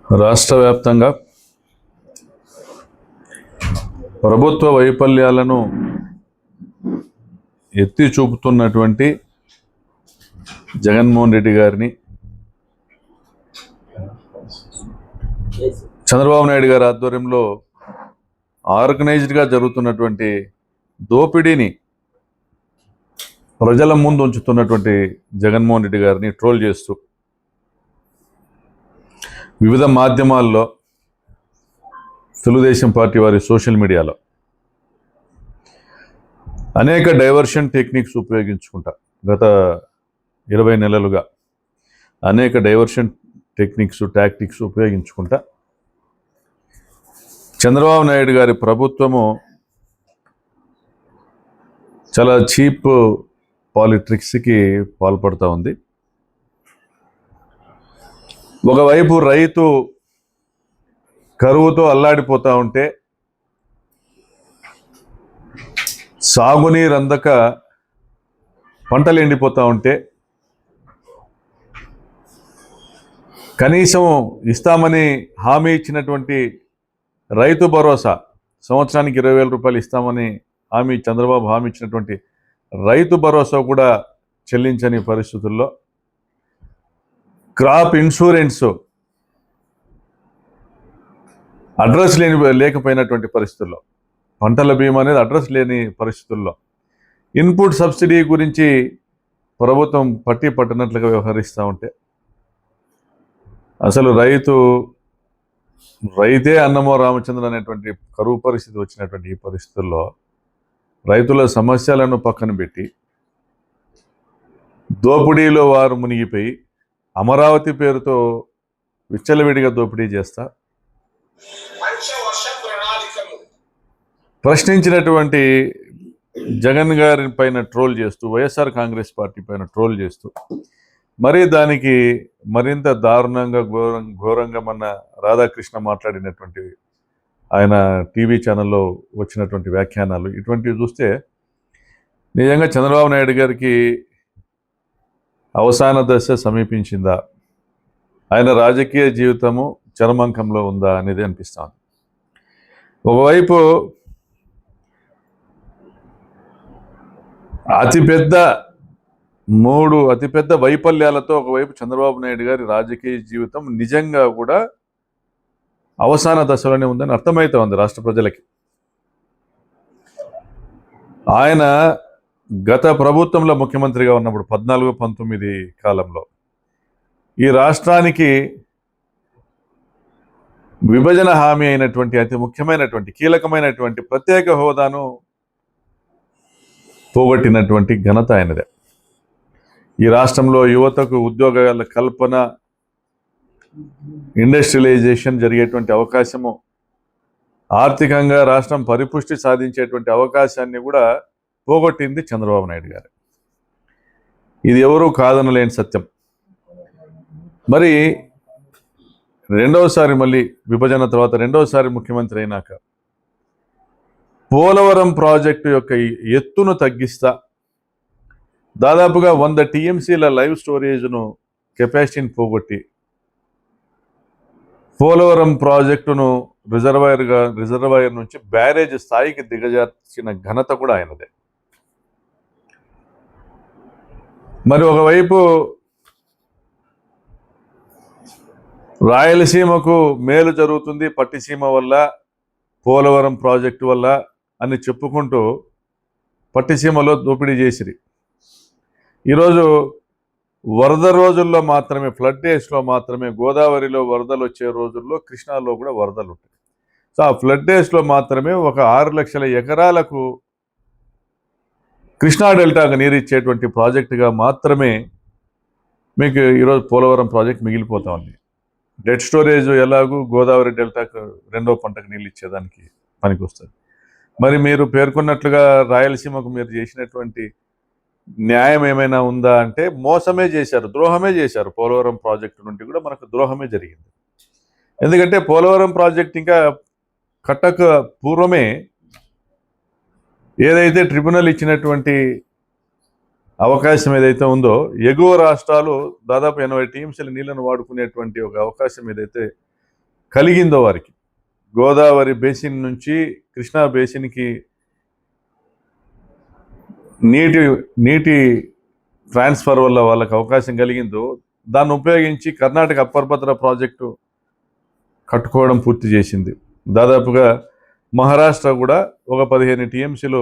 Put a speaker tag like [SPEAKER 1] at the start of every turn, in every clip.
[SPEAKER 1] రాష్ట్ర వ్యాప్తంగా ప్రభుత్వ వైఫల్యాలను ఎత్తి చూపుతున్నటువంటి జగన్మోహన్ రెడ్డి గారిని చంద్రబాబు నాయుడు గారి ఆధ్వర్యంలో ఆర్గనైజ్డ్గా జరుగుతున్నటువంటి దోపిడీని ప్రజల ముందు ఉంచుతున్నటువంటి జగన్మోహన్ రెడ్డి గారిని ట్రోల్ చేస్తూ వివిధ మాధ్యమాల్లో, తెలుగుదేశం పార్టీ వారి సోషల్ మీడియాలో అనేక డైవర్షన్ టెక్నిక్స్ ఉపయోగించుకుంటా గత 20 నెలలుగా అనేక డైవర్షన్ టాక్టిక్స్ ఉపయోగించుకుంటా చంద్రబాబు నాయుడు గారి ప్రభుత్వము చాలా చీప్ పాలిటిక్స్కి పాల్పడుతూ ఉంది. ఒకవైపు రైతు కరువుతో అల్లాడిపోతూ ఉంటే, సాగునీరు అందక పంటలు ఎండిపోతూ ఉంటే కనీసం ఇస్తామని హామీ ఇచ్చినటువంటి రైతు భరోసా, సంవత్సరానికి 20,000 రూపాయలు ఇస్తామని చంద్రబాబు హామీ ఇచ్చినటువంటి రైతు భరోసా కూడా చెల్లించని పరిస్థితుల్లో, క్రాప్ ఇన్సూరెన్స్ అడ్రస్ లేకపోయినటువంటి పరిస్థితుల్లో, పంటల బీమా అనేది అడ్రస్ లేని పరిస్థితుల్లో, ఇన్పుట్ సబ్సిడీ గురించి ప్రభుత్వం పట్టినట్లుగా వ్యవహరిస్తూ ఉంటే, అసలు రైతే అన్నమో రామచంద్ర అనేటువంటి కరువు పరిస్థితి వచ్చినటువంటి ఈ పరిస్థితుల్లో రైతుల సమస్యలను పక్కన పెట్టి దోపిడీలో వారు మునిగిపోయి అమరావతి పేరుతో విచ్చలవిడిగా దోపిడీ చేస్తా ప్రశ్నించినటువంటి జగన్ గారి పైన ట్రోల్ చేస్తూ, వైఎస్ఆర్ కాంగ్రెస్ పార్టీ పైన ట్రోల్ చేస్తూ, మరి దానికి మరింత దారుణంగా ఘోరంగా మన రాధాకృష్ణ మాట్లాడినటువంటి ఆయన టీవీ ఛానల్లో వచ్చినటువంటి వ్యాఖ్యానాలు, ఇటువంటివి చూస్తే నిజంగా చంద్రబాబు నాయుడు గారికి అవసాన దశ సమీపించిందా, ఆయన రాజకీయ జీవితము చరమాంకంలో ఉందా అనేది అనిపిస్తాను. ఒకవైపు అతిపెద్ద వైఫల్యాలతో ఒకవైపు చంద్రబాబు నాయుడు గారి రాజకీయ జీవితం నిజంగా కూడా అవసాన దశలోనే ఉందని అర్థమవుతా ఉంది రాష్ట్ర ప్రజలకి. ఆయన గత ప్రభుత్వంలో ముఖ్యమంత్రిగా ఉన్నప్పుడు 14-19 కాలంలో ఈ రాష్ట్రానికి విభజన హామీ అయినటువంటి అతి ముఖ్యమైనటువంటి కీలకమైనటువంటి ప్రత్యేక హోదాను పోగొట్టినటువంటి ఘనత ఆయనదే. ఈ రాష్ట్రంలో యువతకు ఉద్యోగాల కల్పన, ఇండస్ట్రియలైజేషన్ జరిగేటువంటి అవకాశము, ఆర్థికంగా రాష్ట్రం పరిపుష్టి సాధించేటువంటి అవకాశాన్ని కూడా పోగొట్టింది చంద్రబాబు నాయుడు గారు. ఇది ఎవరూ కాదనలేని సత్యం. మరి మళ్ళీ విభజన తర్వాత రెండవసారి ముఖ్యమంత్రి అయినాక పోలవరం ప్రాజెక్టు యొక్క ఎత్తును తగ్గిస్తా దాదాపుగా 100 TMCల లైవ్ స్టోరేజ్ను కెపాసిటీని పోగొట్టి పోలవరం ప్రాజెక్టును రిజర్వాయర్ నుంచి బ్యారేజ్ స్థాయికి దిగజార్చిన ఘనత కూడా ఆయనదే. మరి ఒకవైపు రాయలసీమకు మేలు జరుగుతుంది పట్టిసీమ వల్ల, పోలవరం ప్రాజెక్టు వల్ల అని చెప్పుకుంటూ పట్టిసీమలో దోపిడీ చేసిరి. ఈరోజు వరద రోజుల్లో మాత్రమే, ఫ్లడ్ డేస్లో మాత్రమే, గోదావరిలో వరదలు వచ్చే రోజుల్లో కృష్ణాలో కూడా వరదలు ఉంటాయి. సో ఆ ఫ్లడ్ డేస్లో మాత్రమే ఒక 6 లక్షల ఎకరాలకు కృష్ణా డెల్టాకు నీరు ఇచ్చేటువంటి ప్రాజెక్టుగా మాత్రమే మీకు ఈరోజు పోలవరం ప్రాజెక్ట్ మిగిలిపోతా ఉంది. డెడ్ స్టోరేజ్ ఎలాగూ గోదావరి డెల్టాకు రెండో పంటకు నీళ్ళు ఇచ్చేదానికి పనికి వస్తుంది. మరి మీరు పేర్కొన్నట్లుగా రాయలసీమకు మీరు చేసినటువంటి న్యాయం ఏమైనా ఉందా అంటే మోసమే చేశారు, ద్రోహమే చేశారు. పోలవరం ప్రాజెక్టు నుండి కూడా మనకు ద్రోహమే జరిగింది. ఎందుకంటే పోలవరం ప్రాజెక్ట్ ఇంకా కట్టక పూర్వమే ఏదైతే ట్రిబ్యునల్ ఇచ్చినటువంటి అవకాశం ఏదైతే ఉందో, ఎగువ రాష్ట్రాలు దాదాపు 80 TMCల నీళ్లను వాడుకునేటువంటి ఒక అవకాశం ఏదైతే కలిగిందో వారికి, గోదావరి బేసిన్ నుంచి కృష్ణా బేసిన్కి నీటి ట్రాన్స్ఫర్ వల్ల వాళ్ళకి అవకాశం కలిగిందో దాన్ని ఉపయోగించి కర్ణాటక అప్పర్ భద్ర ప్రాజెక్టు కట్టుకోవడం పూర్తి చేసింది. దాదాపుగా మహారాష్ట్ర కూడా ఒక 15 టీఎంసీలు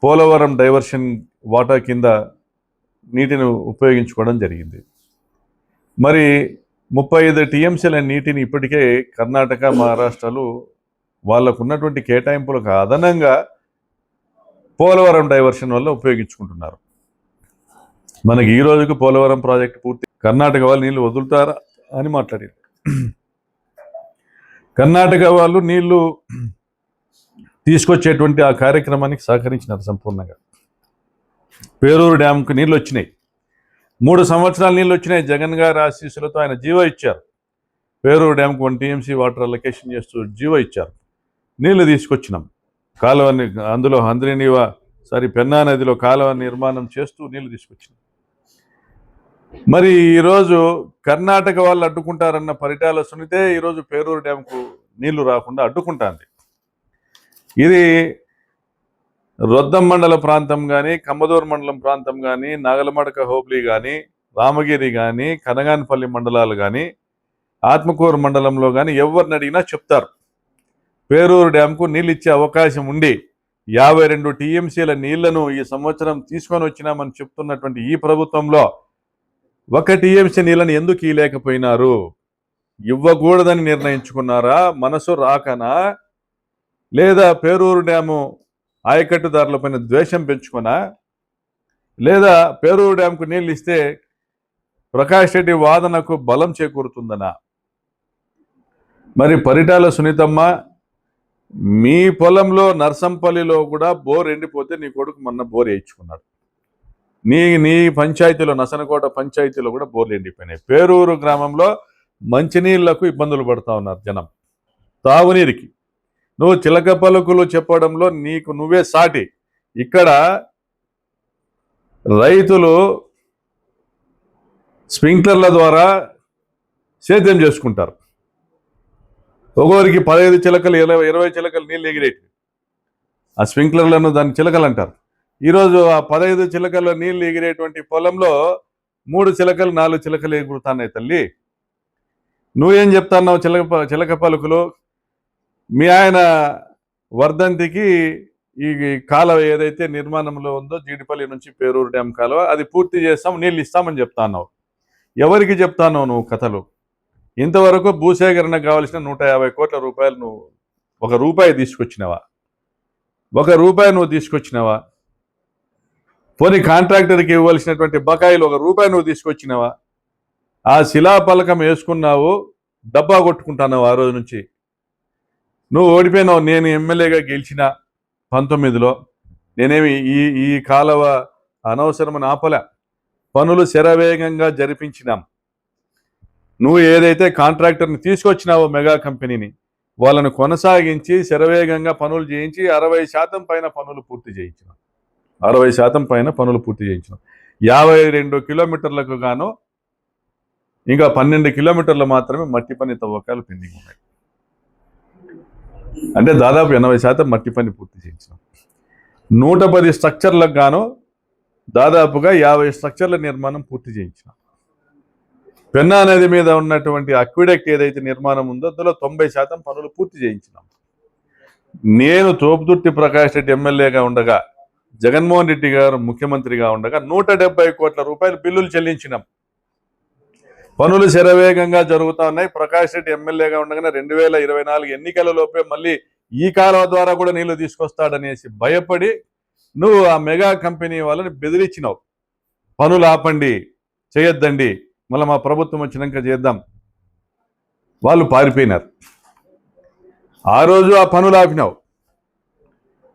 [SPEAKER 1] పోలవరం డైవర్షన్ వాటా కింద నీటిని ఉపయోగించుకోవడం జరిగింది. మరి 35 టీఎంసీల నీటిని ఇప్పటికే కర్ణాటక, మహారాష్ట్రలు వాళ్ళకు ఉన్నటువంటి కేటాయింపులకు అదనంగా పోలవరం డైవర్షన్ వల్ల ఉపయోగించుకుంటున్నారు. మనకి ఈ రోజుకు పోలవరం ప్రాజెక్టు పూర్తి, కర్ణాటక వాళ్ళు నీళ్లు వదులుతారా అని మాట్లాడారు. కర్ణాటక వాళ్ళు నీళ్లు తీసుకొచ్చేటువంటి ఆ కార్యక్రమానికి సహకరించినారు సంపూర్ణంగా. పేరూరు డ్యాంకు నీళ్ళు వచ్చినాయి, 3 సంవత్సరాల నీళ్ళు వచ్చినాయి. జగన్ గారి ఆశీస్సులతో ఆయన జీవో ఇచ్చారు. పేరూరు డ్యాంకు 1 టీఎంసీ వాటర్ అలొకేషన్ చేస్తూ జీవో ఇచ్చారు. నీళ్లు తీసుకొచ్చినాం. కాలువని అందులో పెన్నా నదిలో కాలువ నిర్మాణం చేస్తూ నీళ్లు తీసుకొచ్చినాం. మరి ఈరోజు కర్ణాటక వాళ్ళు అడ్డుకుంటారన్న పరిటాల సునీతే ఈరోజు పేరూరు డ్యాంకు నీళ్లు రాకుండా అడ్డుకుంటాంది. ఇది రొద్దం మండల ప్రాంతం కానీ, కమ్మదూరు మండలం ప్రాంతం కానీ, నాగలమడక హోబ్లీ కానీ, రామగిరి కానీ, కనగానపల్లి మండలాలు కానీ, ఆత్మకూరు మండలంలో కానీ ఎవరిని అడిగినా చెప్తారు, పేరూరు డ్యాంకు నీళ్ళు ఇచ్చే అవకాశం ఉండి 52 టీఎంసీల నీళ్లను ఈ సంవత్సరం తీసుకొని వచ్చినామని చెప్తున్నటువంటి ఈ ప్రభుత్వంలో 1 టీఎంసీ నీళ్ళని ఎందుకు ఇవ్వలేకపోయినారు? ఇవ్వకూడదని నిర్ణయించుకున్నారా? మనసు రాకనా? లేదా పేరూరు డ్యాము ఆయకట్టుదారులపైన ద్వేషం పెంచుకున్నా? లేదా పేరూరు డ్యాంకు నీళ్ళు ఇస్తే ప్రకాష్ రెడ్డి వాదనకు బలం చేకూరుతుందనా? మరి పరిటాల సునీతమ్మ, మీ పొలంలో నర్సంపల్లిలో కూడా బోర్ ఎండిపోతే నీ కొడుకు మొన్న బోర్ వేయించుకున్నాడు. నీ పంచాయతీలో, నసనకోట పంచాయతీలో కూడా బోర్లు ఎండిపోయినాయి. పేరూరు గ్రామంలో మంచినీళ్లకు ఇబ్బందులు పడుతూ ఉన్నారు జనం, తాగునీరుకి. నువ్వు చిలక పలుకులు చెప్పడంలో నీకు నువ్వే సాటి. ఇక్కడ రైతులు స్ప్రింక్లర్ల ద్వారా సేద్యం చేసుకుంటారు. ఒక్కొక్కరికి 15 చిలకలు 20 చిలకలు నీళ్ళు ఎగిరేటి. ఆ స్ప్రింక్లర్లను దాన్ని చిలకలు అంటారు. ఈరోజు ఆ 15 చిలకల నీళ్ళు ఎగిరేటువంటి పొలంలో 3 చిలకలు 4 చిలకలు ఎగురుతున్నాయి. తల్లి, నువ్వేం చెప్తున్నావు? చిలక పలుకులు. మీ ఆయన వర్ధంతికి ఈ కాలువ ఏదైతే నిర్మాణంలో ఉందో జీడిపల్లి నుంచి పేరూరు డ్యామ్ కాలువ, అది పూర్తి చేస్తాం, నీళ్ళు ఇస్తామని చెప్తాన్నావు. ఎవరికి చెప్తాన్నావు నువ్వు కథలు? ఇంతవరకు భూసేకరణకు కావాల్సిన 150 కోట్ల రూపాయలు నువ్వు ₹1 తీసుకొచ్చినావా? ₹1 నువ్వు తీసుకొచ్చినావా? పోనీ కాంట్రాక్టర్కి ఇవ్వాల్సినటువంటి బకాయిలు ₹1 నువ్వు తీసుకొచ్చినావా? ఆ శిలాపలకం వేసుకున్నావు, డబ్బా కొట్టుకుంటున్నావు. ఆ రోజు నుంచి నువ్వు ఓడిపోయినావు. నేను ఎమ్మెల్యేగా గెలిచిన 19లో నేనేమి ఈ కాలువ అనవసరమని ఆపలే. పనులు శరవేగంగా జరిపించినాం. నువ్వు ఏదైతే కాంట్రాక్టర్ని తీసుకొచ్చినావో మెగా కంపెనీని, వాళ్ళను కొనసాగించి శరవేగంగా పనులు చేయించి 60% పైన పనులు పూర్తి చేయించినాం. 60% పైన పనులు పూర్తి చేయించినాం. 52 కిలోమీటర్లకు గాను ఇంకా 12 కిలోమీటర్లు మాత్రమే మట్టి పని తవ్వకాలు పెండింగ్ ఉన్నాయి. అంటే దాదాపు 80% మట్టి పని పూర్తి చేయించినాం. 110 స్ట్రక్చర్లకు గాను దాదాపుగా 50 స్ట్రక్చర్ల నిర్మాణం పూర్తి చేయించినాం. పెన్నా నది మీద ఉన్నటువంటి అక్విడక్ట్ ఏదైతే నిర్మాణం ఉందో అందులో 90% పనులు పూర్తి చేయించినాం. నేను తోపుదుర్తి ప్రకాష్ రెడ్డి ఎమ్మెల్యేగా ఉండగా, జగన్మోహన్ రెడ్డి గారు ముఖ్యమంత్రిగా ఉండగా 170 కోట్ల రూపాయలు బిల్లులు చెల్లించినాం. పనులు శరవేగంగా జరుగుతూ ఉన్నాయి. ప్రకాష్ రెడ్డి ఎమ్మెల్యేగా ఉండగానే 2024 ఎన్నికల లోపే మళ్ళీ ఈ కాలువ ద్వారా కూడా నీళ్లు తీసుకొస్తాడనేసి భయపడి నువ్వు ఆ మెగా కంపెనీ వాళ్ళని బెదిరించినావు. పనులు ఆపండి, చేయొద్దండి, మళ్ళీ మా ప్రభుత్వం వచ్చినాక చేద్దాం. వాళ్ళు పారిపోయినారు. ఆ రోజు ఆ పనులు ఆపినావు.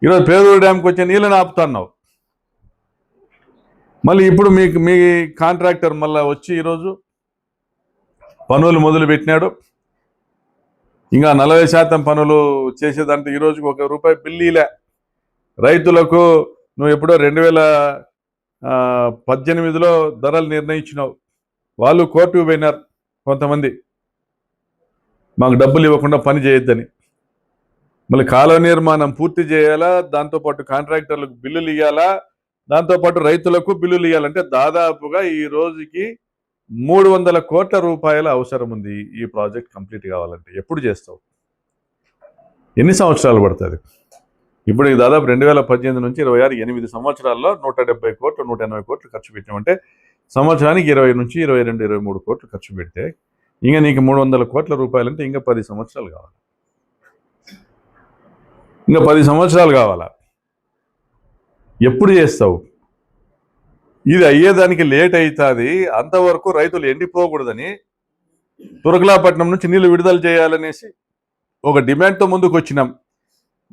[SPEAKER 1] ఈరోజు పేరూరు డ్యాంకి వచ్చే నీళ్ళని ఆపుతున్నావు. మళ్ళీ ఇప్పుడు మీ కాంట్రాక్టర్ మళ్ళీ వచ్చి ఈరోజు పనులు మొదలు పెట్టినాడు. ఇంకా 40% పనులు చేసేదంటే ఈరోజుకు ₹1 బిల్లీలే. రైతులకు నువ్వు ఎప్పుడో 2018లో ధరలు నిర్ణయించినావు. వాళ్ళు కోర్టుకు పోయినారు కొంతమంది. మాకు డబ్బులు ఇవ్వకుండా పని చేయొద్దని. మళ్ళీ కాలువ నిర్మాణం పూర్తి చేయాలా, దాంతోపాటు కాంట్రాక్టర్లకు బిల్లులు ఇవ్వాలా, దాంతోపాటు రైతులకు బిల్లులు ఇవ్వాలంటే దాదాపుగా ఈ రోజుకి 300 కోట్ల రూపాయల అవసరం ఉంది ఈ ప్రాజెక్ట్ కంప్లీట్ కావాలంటే. ఎప్పుడు చేస్తావు? ఎన్ని సంవత్సరాలు పడుతుంది? ఇప్పుడు దాదాపు 2018 నుంచి 26 8 సంవత్సరాల్లో 170 కోట్లు 180 కోట్లు ఖర్చు పెట్టామంటే సంవత్సరానికి 20 నుంచి 22 23 కోట్లు ఖర్చు పెడితే ఇంకా నీకు 300 కోట్ల రూపాయలంటే ఇంకా 10 సంవత్సరాలు కావాలి. ఇంకా 10 సంవత్సరాలు కావాలా? ఎప్పుడు చేస్తావు? ఇది అయ్యేదానికి లేట్ అవుతుంది. అంతవరకు రైతులు ఎండిపోకూడదని తురకలాపట్నం నుంచి నీళ్లు విడుదల చేయాలనేసి ఒక డిమాండ్తో ముందుకు వచ్చినాం.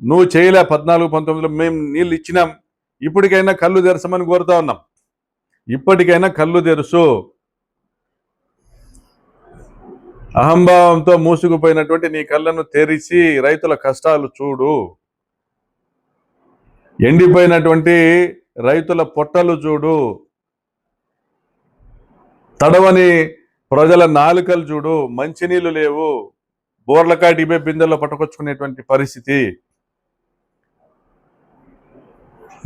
[SPEAKER 1] నువ్వు చేయలే. 14-19లో మేము నీళ్ళు ఇచ్చినాం. ఇప్పటికైనా కళ్ళు తెరచమని కోరుతా ఉన్నాం. ఇప్పటికైనా కళ్ళు తెరుసు. అహంభావంతో మూసుకుపోయినటువంటి నీ కళ్ళను తెరిచి రైతుల కష్టాలు చూడు. ఎండిపోయినటువంటి రైతుల పొట్టలు చూడు. తడవని ప్రజల నాలుకలు చూడు. మంచినీళ్ళు లేవు. బోర్లకాయ డిబే బిందెల్లో పట్టుకొచ్చుకునేటువంటి పరిస్థితి.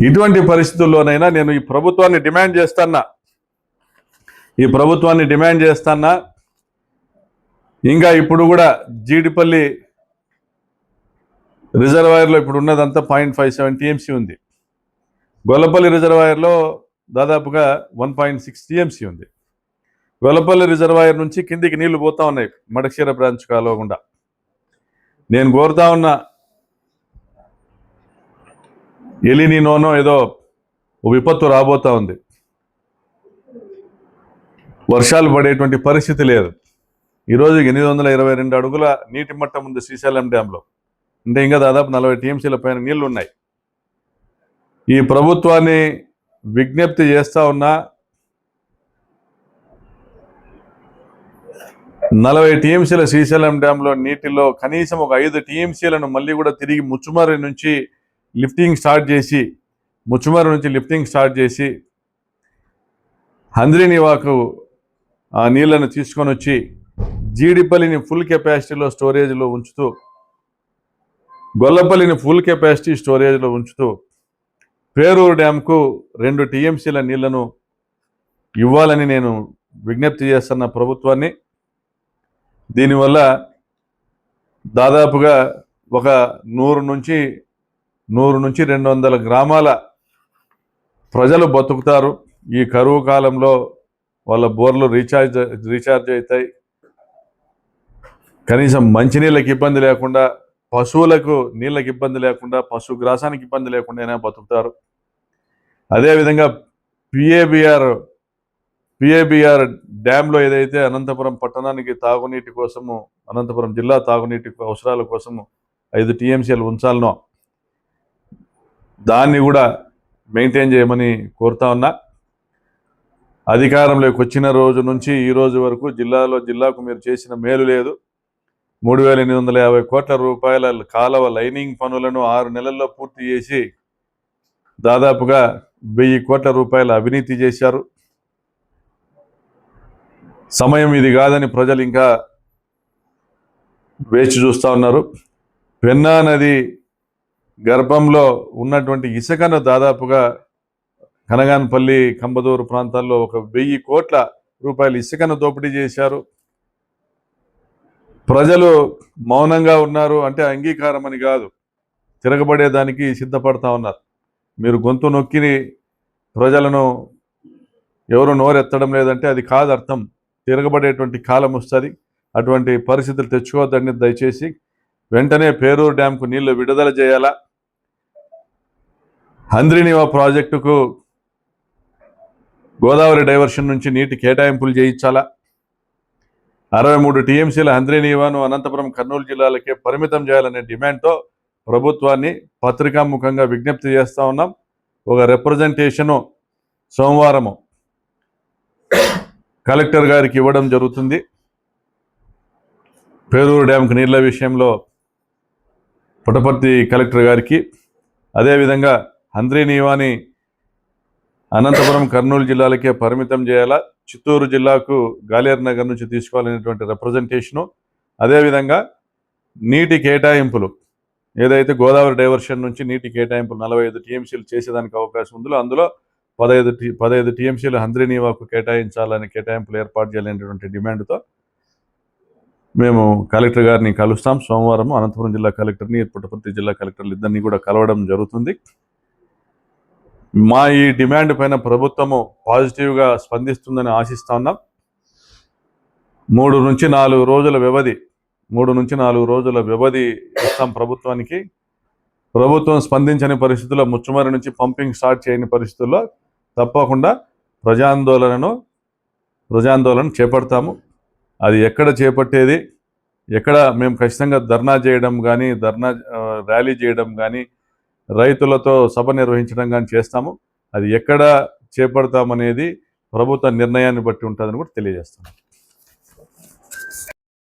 [SPEAKER 1] ఇటువంటి పరిస్థితుల్లోనైనా నేను ఈ ప్రభుత్వాన్ని డిమాండ్ చేస్తానా. ఇంకా ఇప్పుడు కూడా జీడిపల్లి రిజర్వాయర్లో ఇప్పుడు ఉన్నదంతా 0.57 టీఎంసీ ఉంది. గొల్లపల్లి రిజర్వాయర్లో దాదాపుగా 1.6 టీఎంసీ ఉంది. గొల్లపల్లి రిజర్వాయర్ నుంచి కిందికి నీళ్లు పోతా ఉన్నాయి మడక్షీర బ్రాంచ్ కాలువ గుండా. నేను కోరుతా ఉన్నా, ఎలినినోనో ఏదో విపత్తు రాబోతా ఉంది. వర్షాలు పడేటువంటి పరిస్థితి లేదు. ఈరోజు 822 అడుగుల నీటి మట్టం ఉంది శ్రీశైలం డ్యాంలో. అంటే ఇంకా దాదాపు 40 టీఎంసీల పైన నీళ్లు ఉన్నాయి. ఈ ప్రభుత్వాన్ని విజ్ఞప్తి చేస్తా ఉన్నా, 40 టీఎంసీల శ్రీశైలం డ్యాంలో నీటిలో కనీసం ఒక 5 టీఎంసీలను మళ్ళీ కూడా తిరిగి ముచ్చుమర్రి నుంచి లిఫ్టింగ్ స్టార్ట్ చేసి హంద్రీనివాకు ఆ నీళ్లను తీసుకొని వచ్చి జీడిపల్లిని ఫుల్ కెపాసిటీలో స్టోరేజ్లో ఉంచుతూ, గొల్లపల్లిని ఫుల్ కెపాసిటీ స్టోరేజ్లో ఉంచుతూ పేరూరు డ్యాంకు 2 టీఎంసీల నీళ్లను ఇవ్వాలని నేను విజ్ఞప్తి చేస్తున్న ప్రభుత్వాన్ని. దీనివల్ల దాదాపుగా ఒక 100 నుంచి 200 గ్రామాల ప్రజలు బతుకుతారు. ఈ కరువు కాలంలో వాళ్ళ బోర్లు రీఛార్జ్ అవుతాయి. కనీసం మంచినీళ్ళకి ఇబ్బంది లేకుండా, పశువులకు నీళ్ళకి ఇబ్బంది లేకుండా, పశుగ్రాసానికి ఇబ్బంది లేకుండా బతుకుతారు. అదేవిధంగా పిఏబిఆర్ డ్యాంలో ఏదైతే అనంతపురం పట్టణానికి తాగునీటి కోసము, అనంతపురం జిల్లా తాగునీటి అవసరాల కోసము 5 టీఎంసీలు ఉంచాలనో దాన్ని కూడా మెయింటైన్ చేయమని కోరుతా ఉన్నా. అధికారంలోకి వచ్చిన రోజు నుంచి ఈ రోజు వరకు జిల్లాకు మీరు చేసిన మేలు లేదు. 3850 కోట్ల రూపాయల కాలువ లైనింగ్ పనులను 6 నెలల్లో పూర్తి చేసి దాదాపుగా 1000 కోట్ల రూపాయల అవినీతి చేశారు. సమయం ఇది కాదని ప్రజలు ఇంకా వేచి చూస్తూ ఉన్నారు. పెన్నా నది గర్భంలో ఉన్నటువంటి ఇసుకను దాదాపుగా కనగానపల్లి, కంబదూరు ప్రాంతాల్లో ఒక 1000 కోట్ల రూపాయల ఇసుకను దోపిడీ చేశారు. ప్రజలు మౌనంగా ఉన్నారు అంటే అంగీకారం అని కాదు, తిరగబడేదానికి సిద్ధపడతా ఉన్నారు. మీరు గొంతు నొక్కి ప్రజలను ఎవరు నోరెత్తడం లేదంటే అది కాదు అర్థం. తిరగబడేటువంటి కాలం వస్తుంది. అటువంటి పరిస్థితులు తెచ్చుకోవద్దని దయచేసి వెంటనే పేరూరు డ్యాంకు నీళ్లు విడుదల చేయాలా. హంద్రీనివా ప్రాజెక్టుకు గోదావరి డైవర్షన్ నుంచి నీటి కేటాయింపులు చేయించాలా. 63 టీఎంసీల హంద్రీనివాను అనంతపురం, కర్నూలు జిల్లాలకే పరిమితం చేయాలనే డిమాండ్తో ప్రభుత్వాన్ని పత్రికాముఖంగా విజ్ఞప్తి చేస్తూ ఉన్నాం. ఒక రిప్రజెంటేషను సోమవారము కలెక్టర్ గారికి ఇవ్వడం జరుగుతుంది. పేరూరు డ్యాంకు నీళ్ల విషయంలో పుట్టపర్తి కలెక్టర్ గారికి, అదేవిధంగా హంద్రీనివాని అనంతపురం, కర్నూలు జిల్లాలకే పరిమితం చేయాలా. చిత్తూరు జిల్లాకు గాలేరు నగర్ నుంచి తీసుకోవాలనేటువంటి రిప్రజెంటేషను, అదేవిధంగా నీటి కేటాయింపులు ఏదైతే గోదావరి డైవర్షన్ నుంచి నీటి కేటాయింపులు 45 టీఎంసీలు చేసేదానికి అవకాశం ఉందో అందులో 15 టీఎంసీలు హంద్రీనీవాకు కేటాయించాలని కేటాయింపులు ఏర్పాటు చేయాలనేటువంటి డిమాండ్తో మేము కలెక్టర్ గారిని కలుస్తాం. సోమవారం అనంతపురం జిల్లా కలెక్టర్ని, పుట్టపర్తి జిల్లా కలెక్టర్లు ఇద్దరిని కూడా కలవడం జరుగుతుంది. మా ఈ డిమాండ్ పైన ప్రభుత్వము పాజిటివ్గా స్పందిస్తుందని ఆశిస్తా ఉన్నాం. 3 నుంచి 4 రోజుల వ్యవధి ఇస్తాం ప్రభుత్వానికి. ప్రభుత్వం స్పందించని పరిస్థితుల్లో, ముచ్చుమరి నుంచి పంపింగ్ స్టార్ట్ చేయని పరిస్థితుల్లో తప్పకుండా ప్రజాందోళన చేపడతాము. అది ఎక్కడ చేపట్టేది, ఎక్కడ మేము ఖచ్చితంగా ధర్నా చేయడం కానీ, ర్యాలీ చేయడం కానీ, రైతులతో సభ నిర్వహించడం కానీ చేస్తాము. అది ఎక్కడ చేపడతామనేది ప్రభుత్వ నిర్ణయాన్ని బట్టి ఉంటుందని కూడా తెలియజేస్తాము.